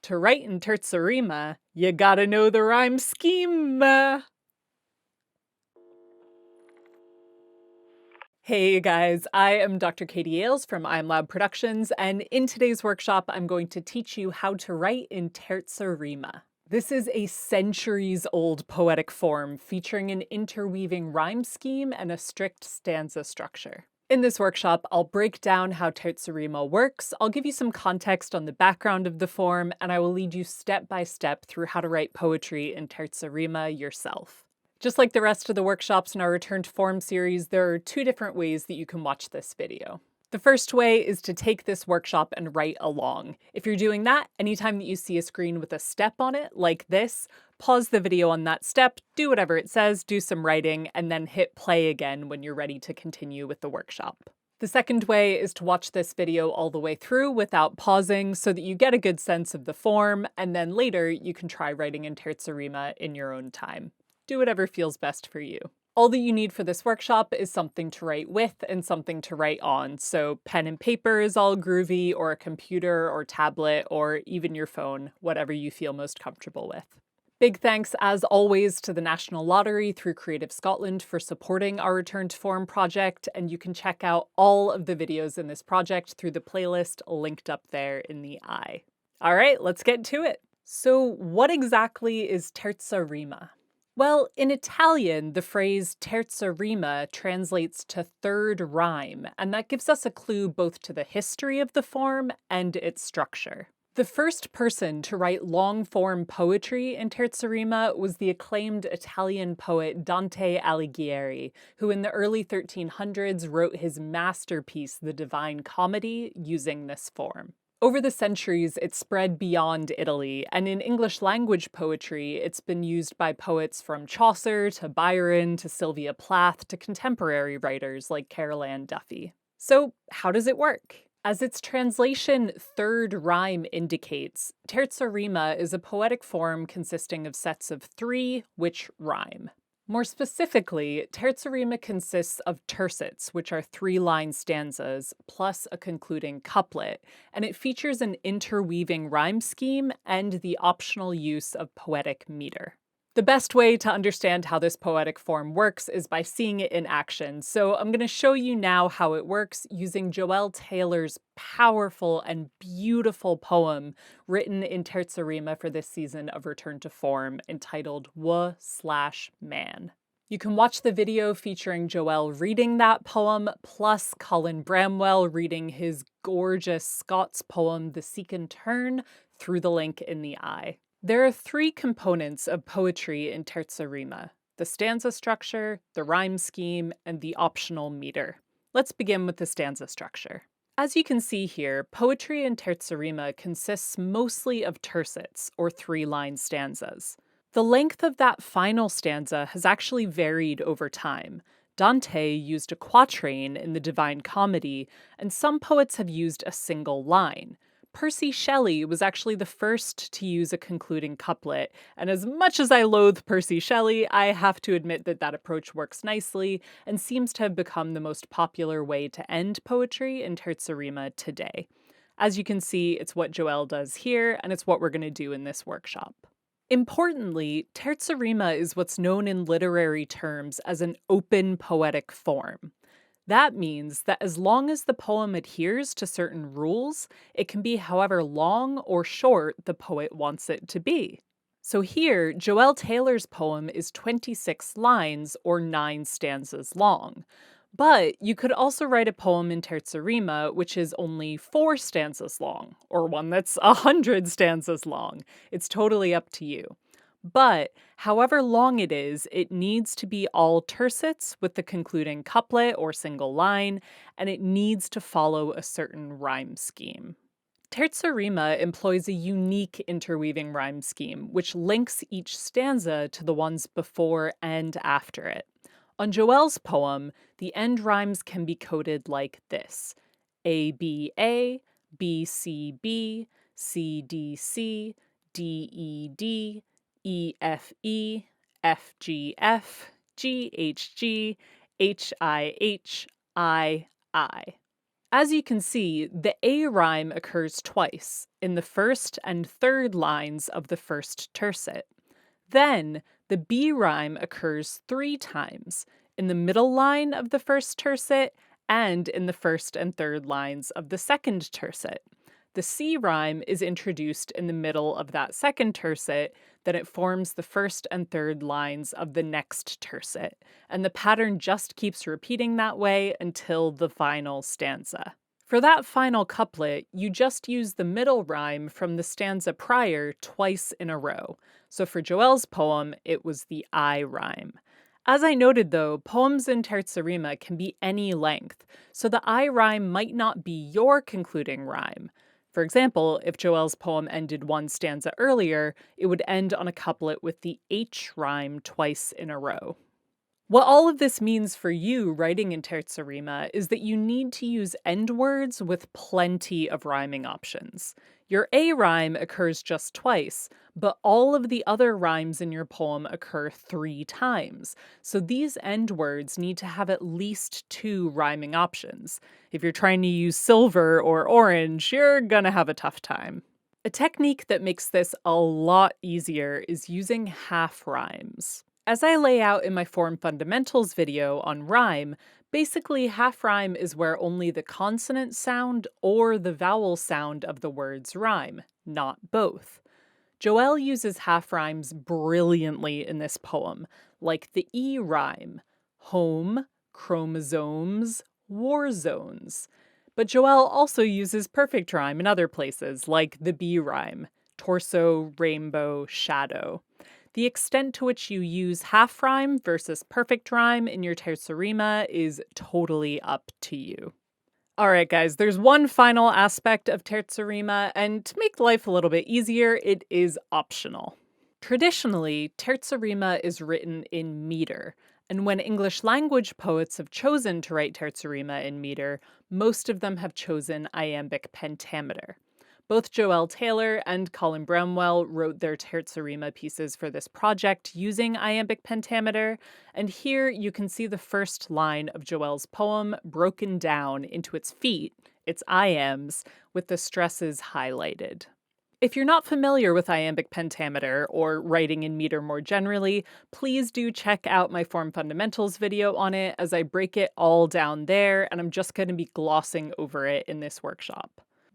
To write in Terza Rima, you gotta know the rhyme scheme. Hey guys, I am Dr. Katie Ailes from IMLab Productions, and in today's workshop, I'm going to teach you how to write in Terza Rima. This is a centuries-old poetic form featuring an interweaving rhyme scheme and a strict stanza structure. In this workshop, I'll break down how Terza Rima works, I'll give you some context on the background of the form, and I will lead you step by step through how to write poetry in Terza Rima yourself. Just like the rest of the workshops in our Return to Form series, there are two different ways that you can watch this video. The first way is to take this workshop and write along. If you're doing that, anytime that you see a screen with a step on it, like this, pause the video on that step, do whatever it says, do some writing, and then hit play again when you're ready to continue with the workshop. The second way is to watch this video all the way through without pausing so that you get a good sense of the form, and then later you can try writing in Terza Rima in your own time. Do whatever feels best for you. All that you need for this workshop is something to write with and something to write on, so pen and paper is all groovy, or a computer or tablet, or even your phone, whatever you feel most comfortable with. Big thanks, as always, to the National Lottery through Creative Scotland for supporting our Return to Form project, and you can check out all of the videos in this project through the playlist linked up there in the eye. All right, let's get to it. So what exactly is Terza Rima? Well, in Italian, the phrase terza rima translates to third rhyme, and that gives us a clue both to the history of the form and its structure. The first person to write long-form poetry in Terza Rima was the acclaimed Italian poet Dante Alighieri, who in the early 1300s wrote his masterpiece, The Divine Comedy, using this form. Over the centuries, it spread beyond Italy, and in English language poetry, it's been used by poets from Chaucer to Byron to Sylvia Plath to contemporary writers like Carol Ann Duffy. So, how does it work? As its translation third rhyme indicates, Terza Rima is a poetic form consisting of sets of three which rhyme. More specifically, Terza Rima consists of tercets, which are three-line stanzas, plus a concluding couplet, and it features an interweaving rhyme scheme and the optional use of poetic meter. The best way to understand how this poetic form works is by seeing it in action, so I'm going to show you now how it works using Joelle Taylor's powerful and beautiful poem written in Terza Rima for this season of Return to Form, entitled W/Man. You can watch the video featuring Joelle reading that poem, plus Colin Bramwell reading his gorgeous Scots poem, The Seek and Turn, through the link in the eye. There are three components of poetry in Terza Rima: the stanza structure, the rhyme scheme, and the optional meter. Let's begin with the stanza structure. As you can see here, poetry in Terza Rima consists mostly of tercets, or three-line stanzas. The length of that final stanza has actually varied over time. Dante used a quatrain in the Divine Comedy, and some poets have used a single line. Percy Shelley was actually the first to use a concluding couplet, and as much as I loathe Percy Shelley, I have to admit that that approach works nicely and seems to have become the most popular way to end poetry in Terza Rima today. As you can see, it's what Joelle does here, and it's what we're going to do in this workshop. Importantly, Terza Rima is what's known in literary terms as an open poetic form. That means that as long as the poem adheres to certain rules, it can be however long or short the poet wants it to be. So here, Joelle Taylor's poem is 26 lines or 9 stanzas long. But you could also write a poem in Terza Rima which is only 4 stanzas long, or one that's 100 stanzas long. It's totally up to you. But however long it is, it needs to be all tercets with the concluding couplet or single line, and it needs to follow a certain rhyme scheme. Terza Rima employs a unique interweaving rhyme scheme, which links each stanza to the ones before and after it. On Joelle's poem, the end rhymes can be coded like this: A, B, A, B, C, B, C, D, C, D, E, D, E, F, E, F, G, F, G, H, G, H, I, H, I, I. As you can see, the A rhyme occurs twice, in the first and third lines of the first tercet. Then, the B rhyme occurs 3 times, in the middle line of the first tercet and in the first and third lines of the second tercet. The C rhyme is introduced in the middle of that second tercet, then it forms the first and third lines of the next tercet, and the pattern just keeps repeating that way until the final stanza. For that final couplet, you just use the middle rhyme from the stanza prior twice in a row. So for Joelle's poem, it was the I rhyme. As I noted though, poems in Terza Rima can be any length, so the I rhyme might not be your concluding rhyme. For example, if Joelle's poem ended one stanza earlier, it would end on a couplet with the H rhyme twice in a row. What all of this means for you writing in Terza Rima is that you need to use endwords with plenty of rhyming options. Your A rhyme occurs just twice, but all of the other rhymes in your poem occur 3 times. So these endwords need to have at least 2 rhyming options. If you're trying to use silver or orange, you're gonna have a tough time. A technique that makes this a lot easier is using half rhymes. As I lay out in my form fundamentals video on rhyme, basically half rhyme is where only the consonant sound or the vowel sound of the words rhyme, not both. Joelle uses half rhymes brilliantly in this poem, like the E rhyme, home, chromosomes, war zones. But Joelle also uses perfect rhyme in other places, like the B rhyme, torso, rainbow, shadow. The extent to which you use half rhyme versus perfect rhyme in your Terza Rima is totally up to you. Alright guys, there's one final aspect of Terza Rima, and to make life a little bit easier, it is optional. Traditionally, Terza Rima is written in meter, and when English language poets have chosen to write Terza Rima in meter, most of them have chosen Iambic Pentameter. Both Joelle Taylor and Colin Bramwell wrote their Terza Rima pieces for this project using Iambic Pentameter, and here you can see the first line of Joelle's poem broken down into its feet, its iambs, with the stresses highlighted. If you're not familiar with Iambic Pentameter, or writing in meter more generally, please do check out my Form Fundamentals video on it as I break it all down there, and I'm just going to be glossing over it in this workshop.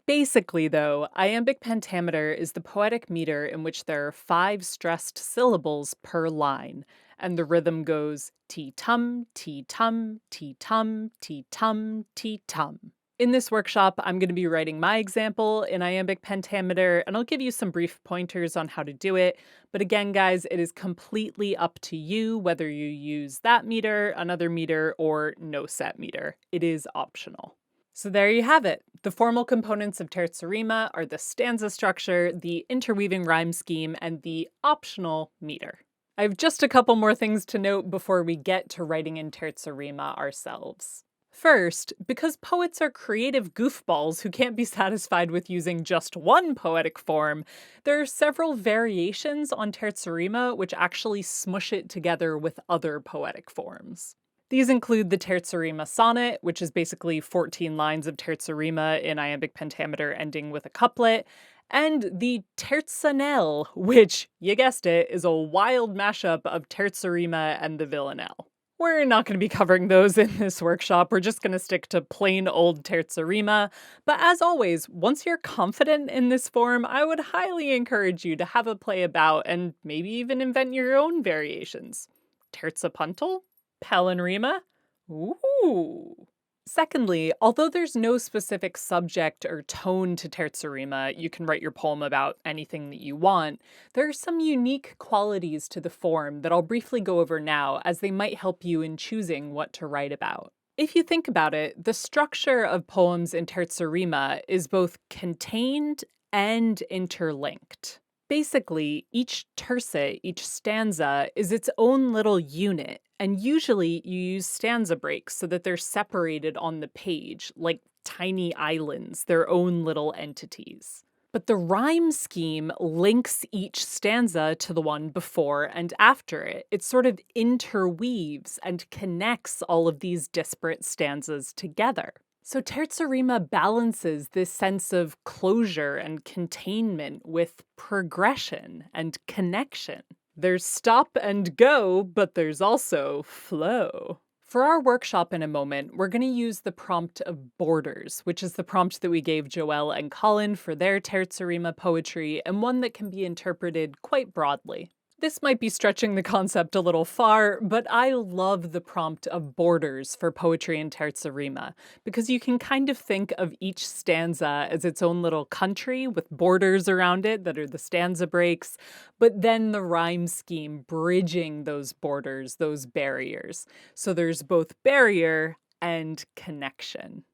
Basically, though, iambic pentameter is the poetic meter in which there are 5 stressed syllables per line, and the rhythm goes ti-tum, ti-tum, ti-tum, ti-tum, ti-tum. In this workshop, I'm going to be writing my example in iambic pentameter, and I'll give you some brief pointers on how to do it. But again, guys, it is completely up to you whether you use that meter, another meter, or no set meter. It is optional. So there you have it. The formal components of Terza Rima are the stanza structure, the interweaving rhyme scheme, and the optional meter. I have just a couple more things to note before we get to writing in Terza Rima ourselves. First, because poets are creative goofballs who can't be satisfied with using just one poetic form, there are several variations on Terza Rima which actually smush it together with other poetic forms. These include the Terza Rima sonnet, which is basically 14 lines of Terza Rima in iambic pentameter ending with a couplet, and the terzanelle, which, you guessed it, is a wild mashup of Terza Rima and the villanelle. We're not going to be covering those in this workshop, we're just going to stick to plain old Terza Rima, but as always, once you're confident in this form, I would highly encourage you to have a play about and maybe even invent your own variations. Terza puntal? Palin Rima? Ooh. Secondly, although there's no specific subject or tone to Terza Rima, you can write your poem about anything that you want, there are some unique qualities to the form that I'll briefly go over now as they might help you in choosing what to write about. If you think about it, the structure of poems in Terza Rima is both contained and interlinked. Basically, each tercet, each stanza, is its own little unit, and usually you use stanza breaks so that they're separated on the page, like tiny islands, their own little entities. But the rhyme scheme links each stanza to the one before and after it. It sort of interweaves and connects all of these disparate stanzas together. So Terza Rima balances this sense of closure and containment with progression and connection. There's stop and go, but there's also flow. For our workshop in a moment, we're going to use the prompt of borders, which is the prompt that we gave Joelle and Colin for their Terza Rima poetry, and one that can be interpreted quite broadly. This might be stretching the concept a little far, but I love the prompt of borders for poetry in Terza Rima, because you can kind of think of each stanza as its own little country with borders around it that are the stanza breaks, but then the rhyme scheme bridging those borders, those barriers. So there's both barrier and connection.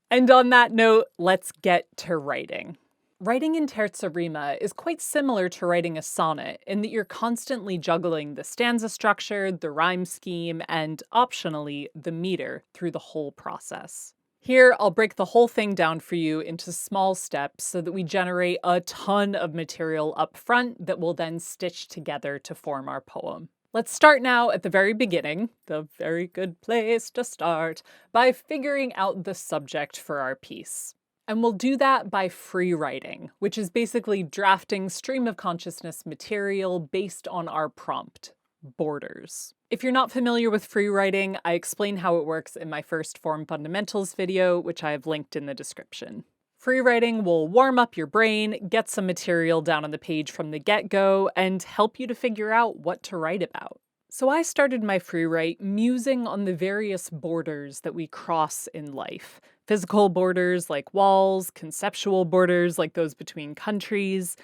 And on that note, let's get to writing. Writing in Terza Rima is quite similar to writing a sonnet in that you're constantly juggling the stanza structure, the rhyme scheme, and optionally, the meter through the whole process. Here, I'll break the whole thing down for you into small steps so that we generate a ton of material up front that we'll then stitch together to form our poem. Let's start now at the very beginning, the very good place to start, by figuring out the subject for our piece. And we'll do that by free writing, which is basically drafting stream of consciousness material based on our prompt, borders. If you're not familiar with free writing, I explain how it works in my first form fundamentals video, which I have linked in the description. Free writing will warm up your brain, get some material down on the page from the get-go, and help you to figure out what to write about. So I started my free write musing on the various borders that we cross in life. Physical borders like walls, conceptual borders like those between countries.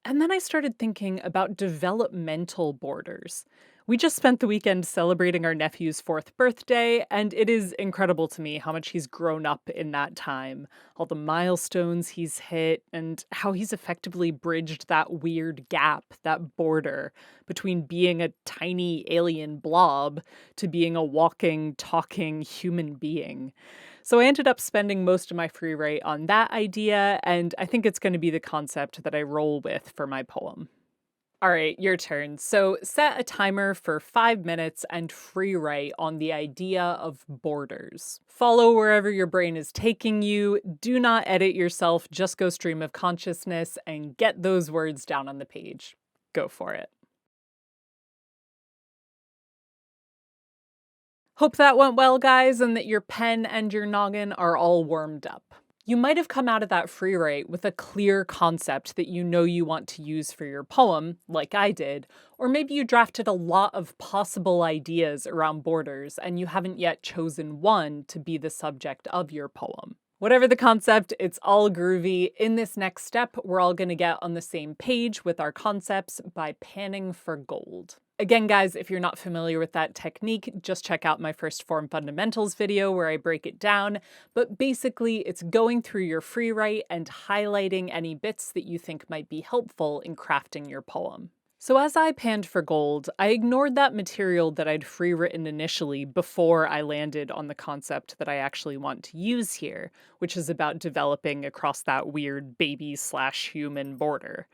And then I started thinking about developmental borders. We just spent the weekend celebrating our nephew's 4th birthday, and it is incredible to me how much he's grown up in that time. All the milestones he's hit, and how he's effectively bridged that weird gap, that border, between being a tiny alien blob to being a walking, talking human being. So I ended up spending most of my free write on that idea, and I think it's going to be the concept that I roll with for my poem. All right, your turn. So set a timer for 5 minutes and free write on the idea of borders. Follow wherever your brain is taking you. Do not edit yourself, just go stream of consciousness and get those words down on the page. Go for it. Hope that went well, guys, and that your pen and your noggin are all warmed up. You might have come out of that free write with a clear concept that you know you want to use for your poem, like I did, or maybe you drafted a lot of possible ideas around borders and you haven't yet chosen one to be the subject of your poem. Whatever the concept, it's all groovy. In this next step, we're all going to get on the same page with our concepts by panning for gold. Again, guys, if you're not familiar with that technique, just check out my first form fundamentals video where I break it down. But basically, it's going through your free write and highlighting any bits that you think might be helpful in crafting your poem. So as I panned for gold, I ignored that material that I'd free written initially before I landed on the concept that I actually want to use here, which is about developing across that weird baby/human border.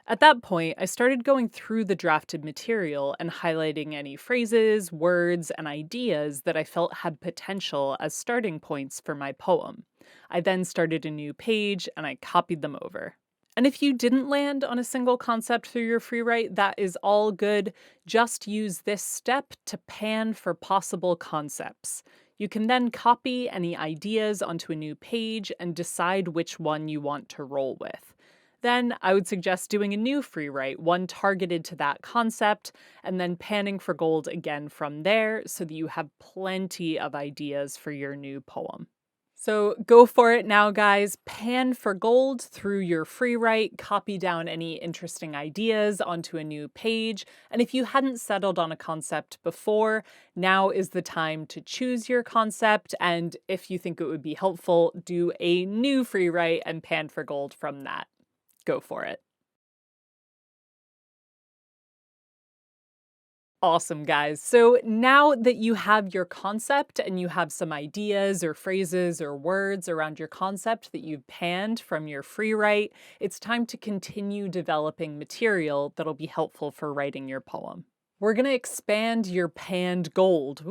At that point, I started going through the drafted material and highlighting any phrases, words, and ideas that I felt had potential as starting points for my poem. I then started a new page and I copied them over. And if you didn't land on a single concept through your free write, that is all good. Just use this step to pan for possible concepts. You can then copy any ideas onto a new page and decide which one you want to roll with. Then I would suggest doing a new free write, one targeted to that concept, and then panning for gold again from there so that you have plenty of ideas for your new poem. So go for it now, guys. Pan for gold through your free write, copy down any interesting ideas onto a new page, and if you hadn't settled on a concept before, now is the time to choose your concept, and if you think it would be helpful, do a new free write and pan for gold from that. Go for it. Awesome, guys. So now that you have your concept and you have some ideas or phrases or words around your concept that you've panned from your free write, it's time to continue developing material that'll be helpful for writing your poem. We're going to expand your panned gold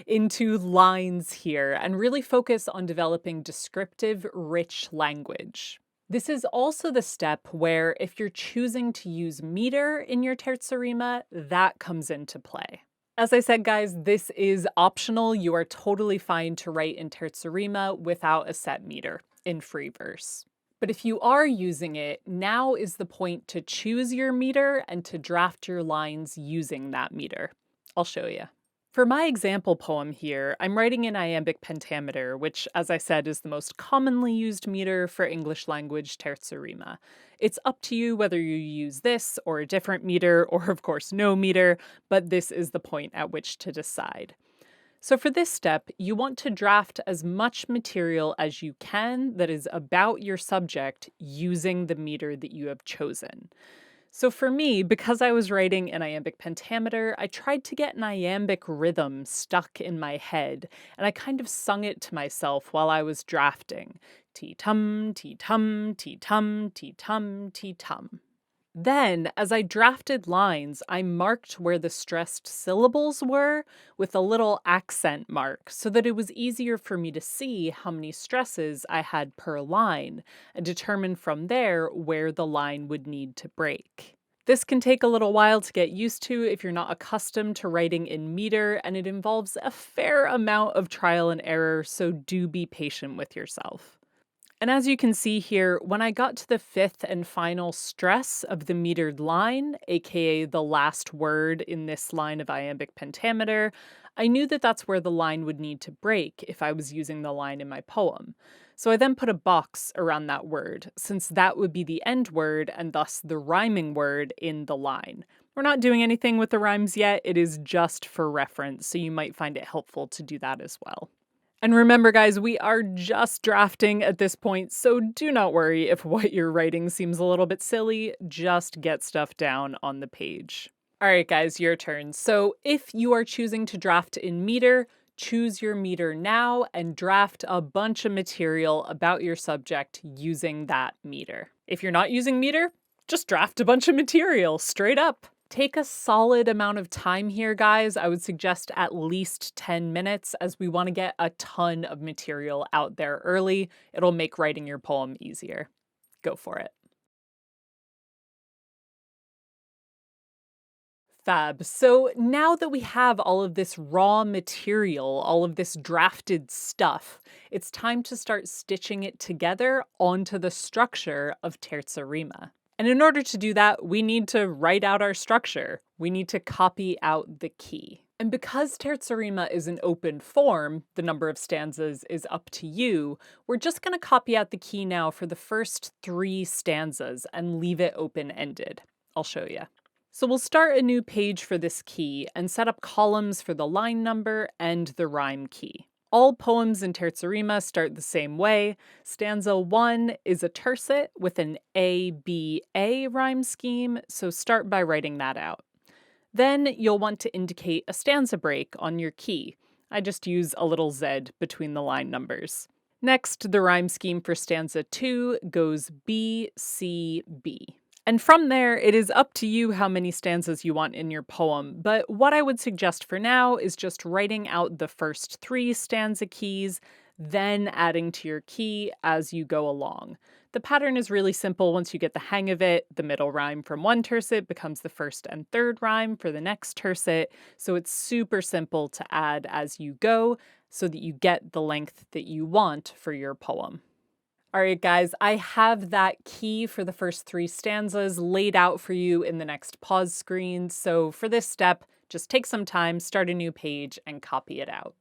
into lines here and really focus on developing descriptive, rich language. This is also the step where if you're choosing to use meter in your Terza Rima, that comes into play. As I said, guys, this is optional. You are totally fine to write in Terza Rima without a set meter in free verse. But if you are using it, now is the point to choose your meter and to draft your lines using that meter. I'll show you. For my example poem here, I'm writing in Iambic Pentameter, which, as I said, is the most commonly used meter for English language Terza Rima. It's up to you whether you use this or a different meter, or of course no meter, but this is the point at which to decide. So for this step, you want to draft as much material as you can that is about your subject using the meter that you have chosen. So for me, because I was writing in Iambic Pentameter, I tried to get an iambic rhythm stuck in my head, and I kind of sung it to myself while I was drafting. Ti-tum, ti-tum, ti-tum, ti-tum, ti-tum. Then, as I drafted lines, I marked where the stressed syllables were with a little accent mark so that it was easier for me to see how many stresses I had per line and determine from there where the line would need to break. This can take a little while to get used to if you're not accustomed to writing in meter, and it involves a fair amount of trial and error, so do be patient with yourself. And as you can see here, when I got to the fifth and final stress of the metered line, aka the last word in this line of iambic pentameter, I knew that that's where the line would need to break if I was using the line in my poem. So I then put a box around that word, since that would be the end word and thus the rhyming word in the line. We're not doing anything with the rhymes yet, it is just for reference, so you might find it helpful to do that as well. And remember, guys, we are just drafting at this point, so do not worry if what you're writing seems a little bit silly. Just get stuff down on the page. All right, guys, your turn. So if you are choosing to draft in meter, choose your meter now and draft a bunch of material about your subject using that meter. If you're not using meter, just draft a bunch of material straight up. Take a solid amount of time here, guys. I would suggest at least 10 minutes as we want to get a ton of material out there early. It'll make writing your poem easier. Go for it. Fab. So now that we have all of this raw material, all of this drafted stuff, it's time to start stitching it together onto the structure of Terza Rima. And in order to do that, we need to write out our structure. We need to copy out the key. And because Terza Rima is an open form, the number of stanzas is up to you, we're just going to copy out the key now for the first 3 stanzas and leave it open-ended. I'll show you. So we'll start a new page for this key and set up columns for the line number and the rhyme key. All poems in Terza Rima start the same way. Stanza 1 is a tercet with an A-B-A rhyme scheme, so start by writing that out. Then you'll want to indicate a stanza break on your key. I just use a little Z between the line numbers. Next, the rhyme scheme for stanza 2 goes B, C, B. And from there, it is up to you how many stanzas you want in your poem, but what I would suggest for now is just writing out the first 3 stanza keys, then adding to your key as you go along. The pattern is really simple once you get the hang of it. The middle rhyme from one tercet becomes the first and third rhyme for the next tercet, so it's super simple to add as you go so that you get the length that you want for your poem. All right, guys, I have that key for the first 3 stanzas laid out for you in the next pause screen. So for this step, just take some time, start a new page, and copy it out.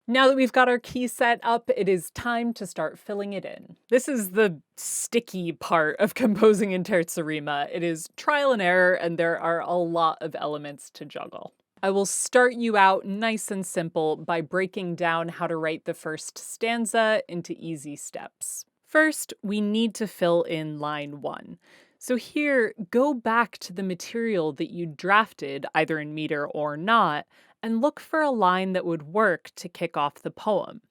Now that we've got our key set up, it is time to start filling it in. This is the sticky part of composing in Terza Rima. It is trial and error, and there are a lot of elements to juggle. I will start you out nice and simple by breaking down how to write the first stanza into easy steps. First, we need to fill in line 1. So here, go back to the material that you drafted, either in meter or not, and look for a line that would work to kick off the poem.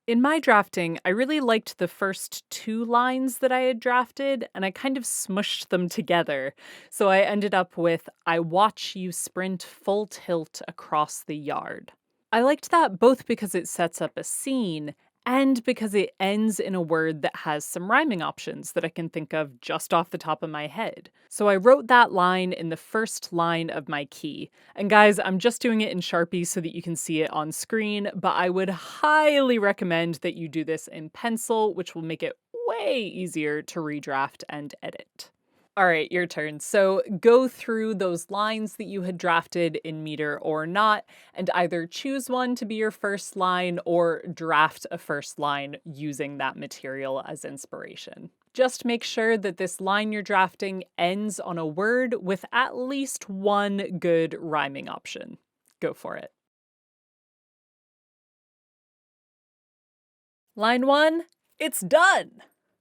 In my drafting, I really liked the first two lines that I had drafted, and I kind of smushed them together. So I ended up with, I watch you sprint full tilt across the yard. I liked that both because it sets up a scene and because it ends in a word that has some rhyming options that I can think of just off the top of my head. So I wrote that line in the first line of my key. And guys, I'm just doing it in Sharpie so that you can see it on screen, but I would highly recommend that you do this in pencil, which will make it way easier to redraft and edit. All right, your turn. So go through those lines that you had drafted in meter or not, and either choose one to be your first line or draft a first line using that material as inspiration. Just make sure that this line you're drafting ends on a word with at least one good rhyming option. Go for it. Line 1, it's done!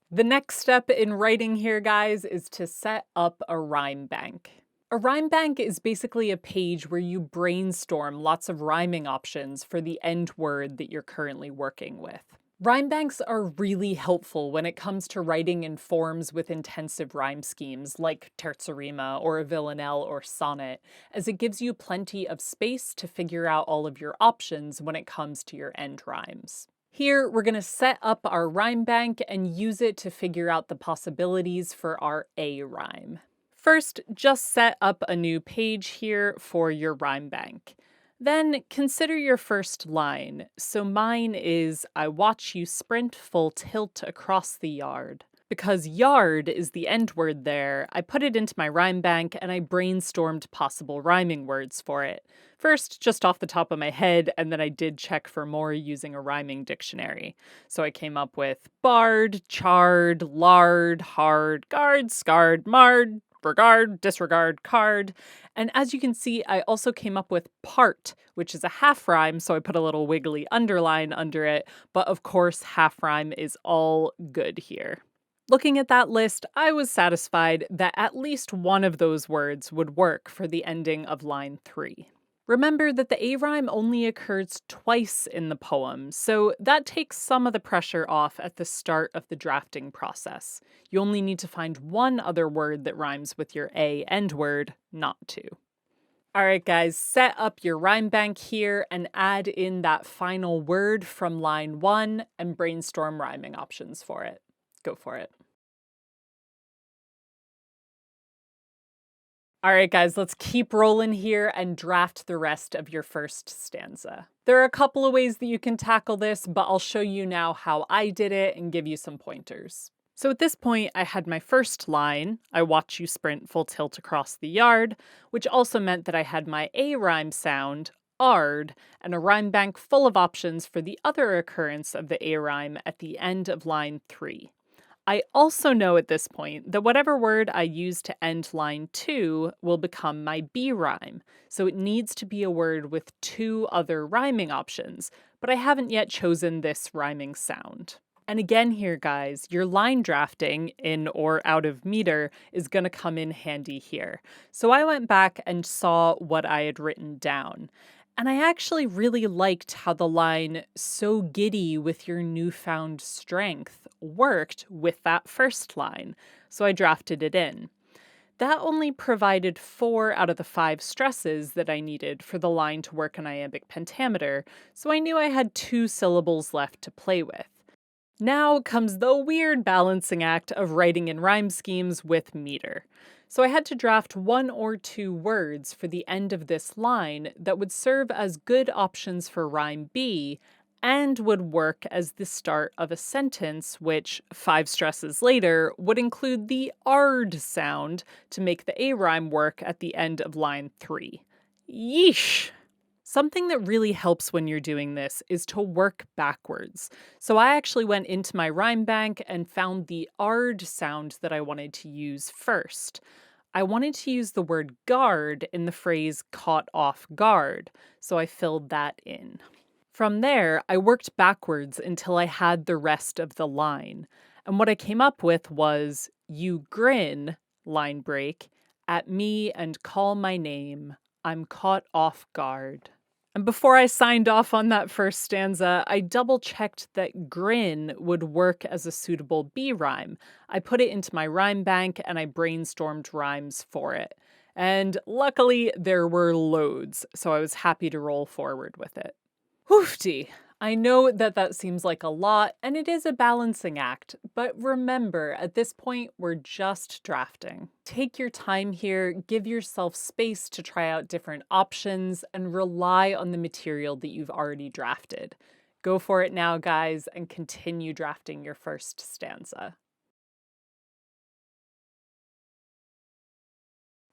The next step in writing here, guys, is to set up a rhyme bank. A rhyme bank is basically a page where you brainstorm lots of rhyming options for the end word that you're currently working with. Rhyme banks are really helpful when it comes to writing in forms with intensive rhyme schemes like Terza Rima or a villanelle or sonnet, as it gives you plenty of space to figure out all of your options when it comes to your end rhymes. Here, we're going to set up our rhyme bank and use it to figure out the possibilities for our A rhyme. First, just set up a new page here for your rhyme bank. Then consider your first line. So mine is, I watch you sprint full tilt across the yard. Because yard is the end word there, I put it into my rhyme bank and I brainstormed possible rhyming words for it. First, just off the top of my head, and then I did check for more using a rhyming dictionary. So I came up with bard, charred, lard, hard, guard, scarred, marred, regard, disregard, card. And as you can see, I also came up with part, which is a half rhyme, so I put a little wiggly underline under it. But of course, half rhyme is all good here. Looking at that list, I was satisfied that at least one of those words would work for the ending of line 3. Remember that the A rhyme only occurs twice in the poem, so that takes some of the pressure off at the start of the drafting process. You only need to find one other word that rhymes with your A end word, not two. Alright guys, set up your rhyme bank here and add in that final word from line 1 and brainstorm rhyming options for it. Go for it. All right, guys, let's keep rolling here and draft the rest of your first stanza. There are a couple of ways that you can tackle this, but I'll show you now how I did it and give you some pointers. So at this point, I had my first line, I watch you sprint full tilt across the yard, which also meant that I had my A rhyme sound, ard, and a rhyme bank full of options for the other occurrence of the A rhyme at the end of line 3. I also know at this point that whatever word I use to end line 2 will become my B rhyme, so it needs to be a word with two other rhyming options, but I haven't yet chosen this rhyming sound. And again here, guys, your line drafting, in or out of meter, is going to come in handy here. So I went back and saw what I had written down. And I actually really liked how the line, so giddy with your newfound strength, worked with that first line, so I drafted it in. That only provided 4 out of the 5 stresses that I needed for the line to work in Imbic Pentameter, so I knew I had 2 syllables left to play with. Now comes the weird balancing act of writing in rhyme schemes with meter. So I had to draft 1 or 2 words for the end of this line that would serve as good options for rhyme B and would work as the start of a sentence which, 5 stresses later, would include the ard sound to make the A rhyme work at the end of line 3. Yeesh! Something that really helps when you're doing this is to work backwards. So I actually went into my rhyme bank and found the ard sound that I wanted to use first. I wanted to use the word guard in the phrase caught off guard, so I filled that in. From there, I worked backwards until I had the rest of the line. And what I came up with was, you grin, line break, at me and call my name. I'm caught off guard. And before I signed off on that first stanza, I double checked that grin would work as a suitable B rhyme. I put it into my rhyme bank and I brainstormed rhymes for it. And luckily, there were loads, so I was happy to roll forward with it. Hoofty! I know that that seems like a lot, and it is a balancing act, but remember, at this point, we're just drafting. Take your time here, give yourself space to try out different options, and rely on the material that you've already drafted. Go for it now, guys, and continue drafting your first stanza.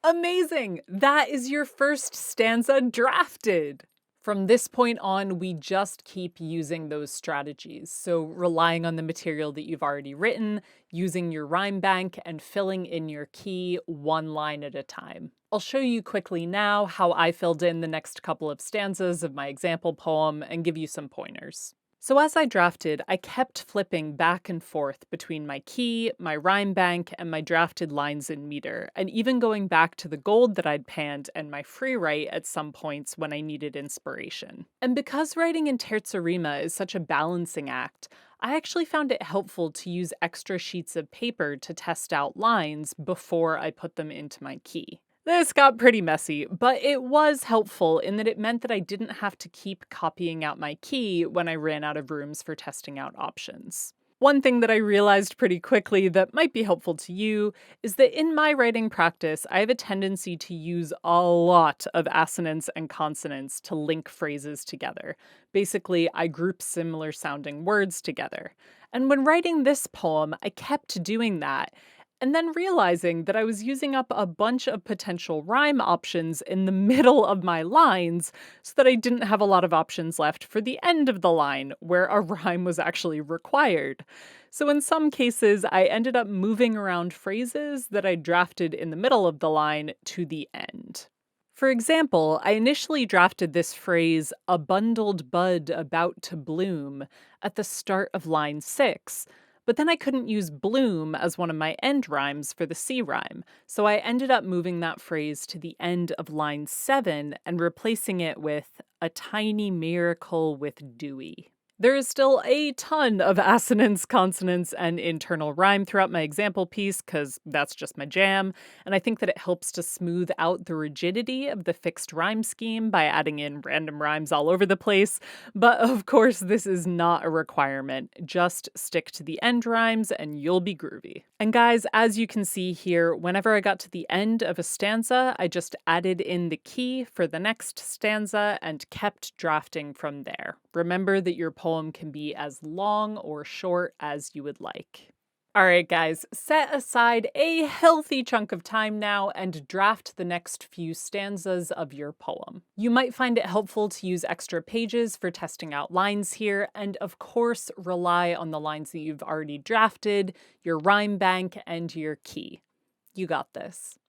Amazing! That is your first stanza drafted! From this point on, we just keep using those strategies. So relying on the material that you've already written, using your rhyme bank, and filling in your key one line at a time. I'll show you quickly now how I filled in the next couple of stanzas of my example poem and give you some pointers. So as I drafted, I kept flipping back and forth between my key, my rhyme bank, and my drafted lines in meter, and even going back to the gold that I'd panned and my free write at some points when I needed inspiration. And because writing in Terza Rima is such a balancing act, I actually found it helpful to use extra sheets of paper to test out lines before I put them into my key. This got pretty messy, but it was helpful in that it meant that I didn't have to keep copying out my key when I ran out of rooms for testing out options. One thing that I realized pretty quickly that might be helpful to you is that in my writing practice, I have a tendency to use a lot of assonance and consonants to link phrases together. Basically, I group similar sounding words together. And when writing this poem, I kept doing that. And then realizing that I was using up a bunch of potential rhyme options in the middle of my lines so that I didn't have a lot of options left for the end of the line where a rhyme was actually required. So in some cases, I ended up moving around phrases that I drafted in the middle of the line to the end. For example, I initially drafted this phrase, "a bundled bud about to bloom," at the start of line 6. But then I couldn't use bloom as one of my end rhymes for the C rhyme, so I ended up moving that phrase to the end of line 7 and replacing it with "a tiny miracle with dewy." There is still a ton of assonance, consonants, and internal rhyme throughout my example piece, because that's just my jam, and I think that it helps to smooth out the rigidity of the fixed rhyme scheme by adding in random rhymes all over the place, but of course this is not a requirement. Just stick to the end rhymes and you'll be groovy. And guys, as you can see here, whenever I got to the end of a stanza, I just added in the key for the next stanza and kept drafting from there. Remember that your poem can be as long or short as you would like. All right, guys, set aside a healthy chunk of time now and draft the next few stanzas of your poem. You might find it helpful to use extra pages for testing out lines here, and of course, rely on the lines that you've already drafted, your rhyme bank, and your key. You got this.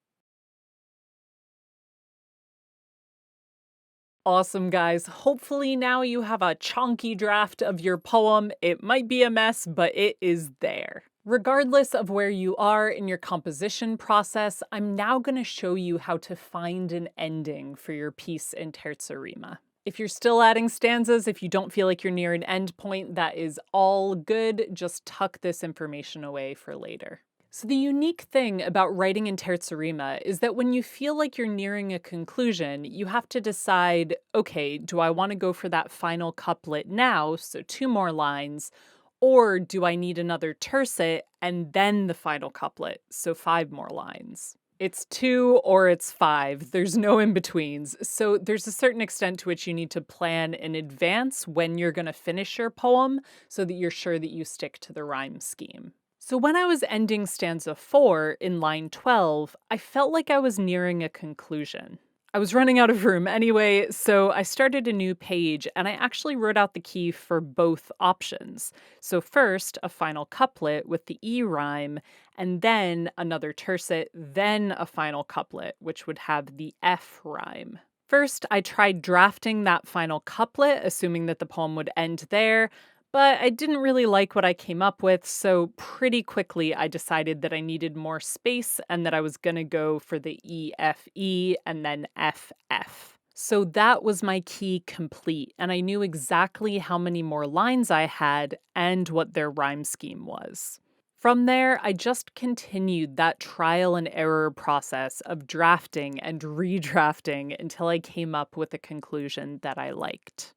Awesome, guys. Hopefully now you have a chunky draft of your poem. It might be a mess, but it is there. Regardless of where you are in your composition process, I'm now going to show you how to find an ending for your piece in Terza Rima. If you're still adding stanzas, if you don't feel like you're near an end point, that is all good. Just tuck this information away for later. So the unique thing about writing in Terza Rima is that when you feel like you're nearing a conclusion, you have to decide, okay, do I want to go for that final couplet now, so 2 more lines, or do I need another tercet and then the final couplet, so 5 more lines? It's 2 or it's 5. There's no in-betweens. So there's a certain extent to which you need to plan in advance when you're going to finish your poem so that you're sure that you stick to the rhyme scheme. So when I was ending stanza 4 in line 12, I felt like I was nearing a conclusion. I was running out of room anyway, so I started a new page and I actually wrote out the key for both options. So first, a final couplet with the E rhyme, and then another tercet, then a final couplet, which would have the F rhyme. First, I tried drafting that final couplet, assuming that the poem would end there, but I didn't really like what I came up with, so pretty quickly I decided that I needed more space and that I was going to go for the E, F, E, and then F, F. So that was my key complete, and I knew exactly how many more lines I had and what their rhyme scheme was. From there, I just continued that trial and error process of drafting and redrafting until I came up with a conclusion that I liked.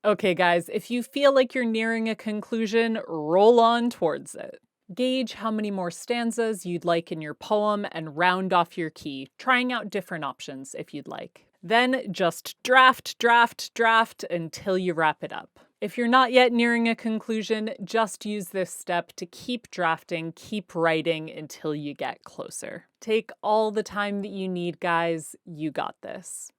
Okay, guys, if you feel like you're nearing a conclusion, roll on towards it. Gauge how many more stanzas you'd like in your poem and round off your key, trying out different options if you'd like. Then just draft, draft, draft until you wrap it up. If you're not yet nearing a conclusion, just use this step to keep drafting, keep writing until you get closer. Take all the time that you need, guys. You got this.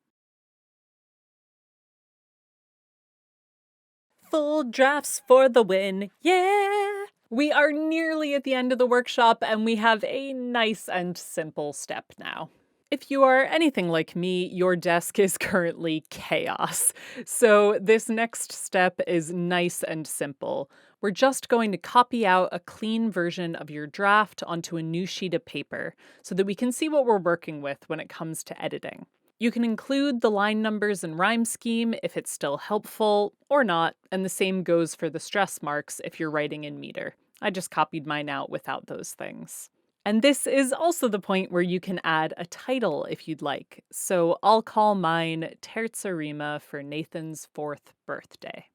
Full drafts for the win, yeah! We are nearly at the end of the workshop and we have a nice and simple step now. If you are anything like me, your desk is currently chaos. So this next step is nice and simple. We're just going to copy out a clean version of your draft onto a new sheet of paper so that we can see what we're working with when it comes to editing. You can include the line numbers and rhyme scheme if it's still helpful, or not, and the same goes for the stress marks if you're writing in meter. I just copied mine out without those things. And this is also the point where you can add a title if you'd like. So I'll call mine Terza Rima for Nathan's 4th birthday.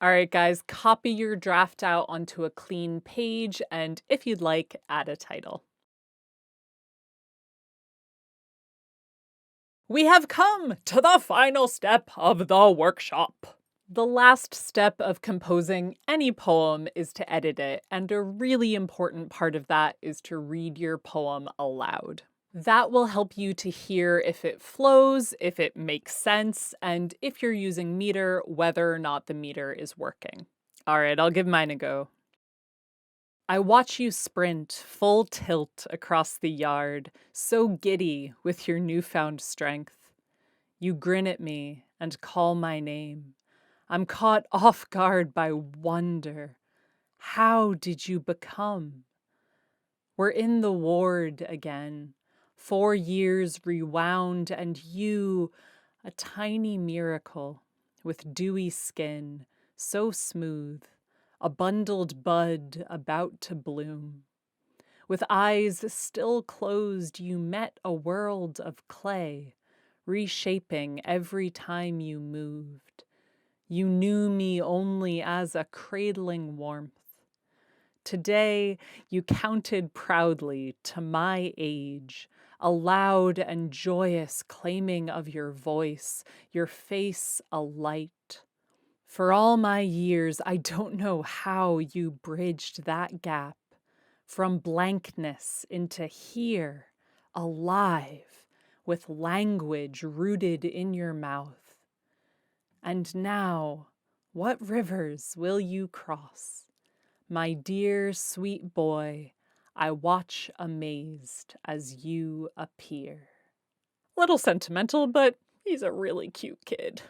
All right, guys, copy your draft out onto a clean page, and if you'd like, add a title. We have come to the final step of the workshop. The last step of composing any poem is to edit it, and a really important part of that is to read your poem aloud. That will help you to hear if it flows, if it makes sense, and if you're using meter, whether or not the meter is working. All right, I'll give mine a go. I watch you sprint full tilt across the yard, so giddy with your newfound strength. You grin at me and call my name. I'm caught off guard by wonder. How did you become? We're in the ward again. 4 years rewound, and you, a tiny miracle, with dewy skin, so smooth, a bundled bud about to bloom. With eyes still closed, you met a world of clay, reshaping every time you moved. You knew me only as a cradling warmth. Today, you counted proudly to my age, a loud and joyous claiming of your voice, your face a light. For all my years, I don't know how you bridged that gap from blankness into here, alive, with language rooted in your mouth. And now, what rivers will you cross? My dear sweet boy, I watch amazed as you appear. Little sentimental, but he's a really cute kid.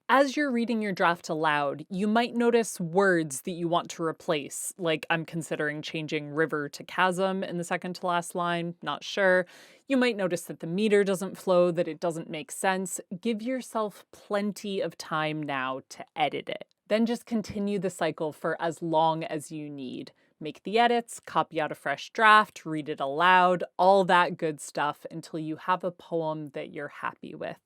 As you're reading your draft aloud, you might notice words that you want to replace, like I'm considering changing river to chasm in the second to last line, not sure. You might notice that the meter doesn't flow, that it doesn't make sense. Give yourself plenty of time now to edit it. Then just continue the cycle for as long as you need. Make the edits, copy out a fresh draft, read it aloud, all that good stuff until you have a poem that you're happy with.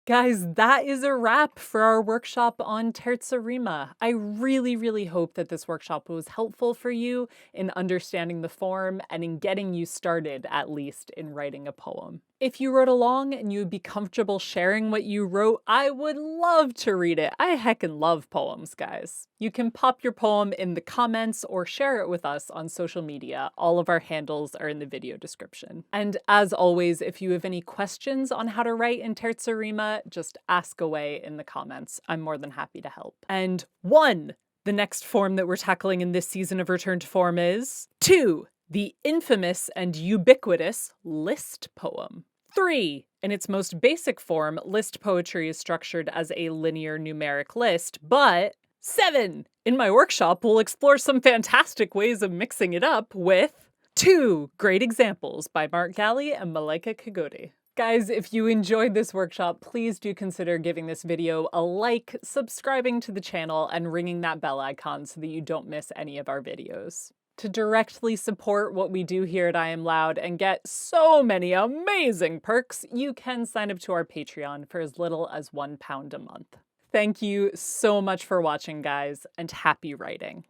Guys, that is a wrap for our workshop on Terza Rima. I really hope that this workshop was helpful for you in understanding the form and in getting you started, at least, in writing a poem. If you wrote along and you would be comfortable sharing what you wrote, I would love to read it. I heckin' love poems, guys. You can pop your poem in the comments or share it with us on social media. All of our handles are in the video description. And as always, if you have any questions on how to write in Terza Rima, just ask away in the comments. I'm more than happy to help. And 1, the next form that we're tackling in this season of Return to Form is 2, the infamous and ubiquitous list poem. 3, in its most basic form, list poetry is structured as a linear numeric list, but 7, in my workshop, we'll explore some fantastic ways of mixing it up with 2 Great Examples by Mark Galley and Malaika Kagodi. Guys, if you enjoyed this workshop, please do consider giving this video a like, subscribing to the channel, and ringing that bell icon so that you don't miss any of our videos. To directly support what we do here at I Am Loud and get so many amazing perks, you can sign up to our Patreon for as little as £1 a month. Thank you so much for watching, guys, and happy writing!